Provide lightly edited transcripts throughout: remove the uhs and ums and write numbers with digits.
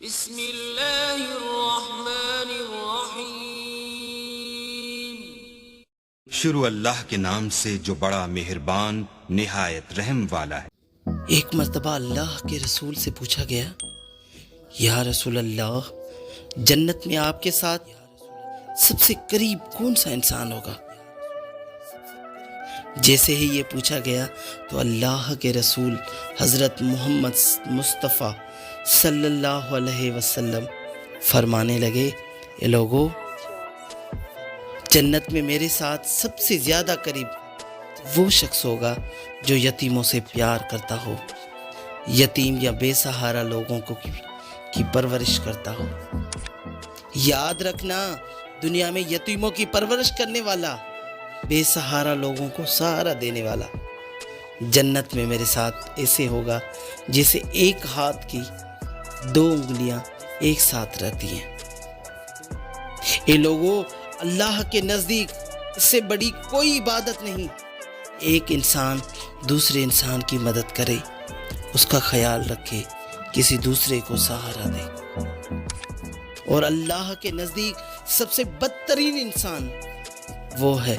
بسم اللہ الرحمن الرحیم۔ شروع اللہ کے نام سے جو بڑا مہربان نہایت رحم والا ہے۔ ایک مرتبہ اللہ کے رسول سے پوچھا گیا، یا رسول اللہ، جنت میں آپ کے ساتھ سب سے قریب کون سا انسان ہوگا؟ جیسے ہی یہ پوچھا گیا تو اللہ کے رسول حضرت محمد مصطفیٰ صلی اللہ علیہ وسلم فرمانے لگے، اے لوگو، جنت میں میرے ساتھ سب سے زیادہ قریب وہ شخص ہوگا جو یتیموں سے پیار کرتا ہو، یتیم یا بے سہارا لوگوں کی پرورش کرتا ہو۔ یاد رکھنا، دنیا میں یتیموں کی پرورش کرنے والا، بے سہارا لوگوں کو سہارا دینے والا، جنت میں میرے ساتھ ایسے ہوگا جیسے ایک ہاتھ کی دو انگلیاں ایک ساتھ رہتی ہیں۔ اے لوگوں، اللہ کے نزدیک اس سے بڑی کوئی عبادت نہیں۔ ایک انسان دوسرے انسان کی مدد کرے، اس کا خیال رکھے، کسی دوسرے کو سہارا دے۔ اور اللہ کے نزدیک سب سے بدترین انسان وہ ہے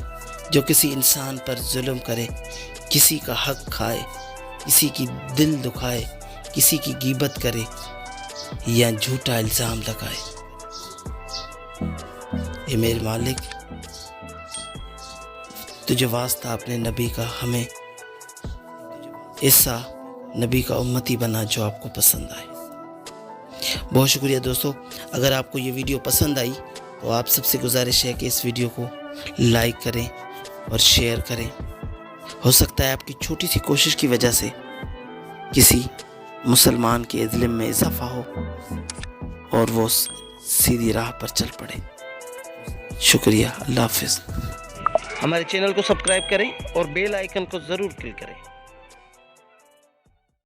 جو کسی انسان پر ظلم کرے، کسی کا حق کھائے، کسی کی دل دکھائے، کسی کی غیبت کرے یا جھوٹا الزام لگائے۔ اے میرے مالک، تجھے واسطہ اپنے نبی کا ہمیں ایسا نبی کا امتی بنا جو آپ کو پسند آئے۔ بہت شکریہ دوستو، اگر آپ کو یہ ویڈیو پسند آئی تو آپ سب سے گزارش ہے کہ اس ویڈیو کو لائک کریں اور شیئر کریں۔ ہو سکتا ہے آپ کی چھوٹی سی کوشش کی وجہ سے کسی مسلمان کے علم میں اضافہ ہو اور وہ سیدھی راہ پر چل پڑے۔ شکریہ، اللہ حافظ۔ ہمارے چینل کو سبسکرائب کریں اور بیل آئیکن کو ضرور کلک کریں۔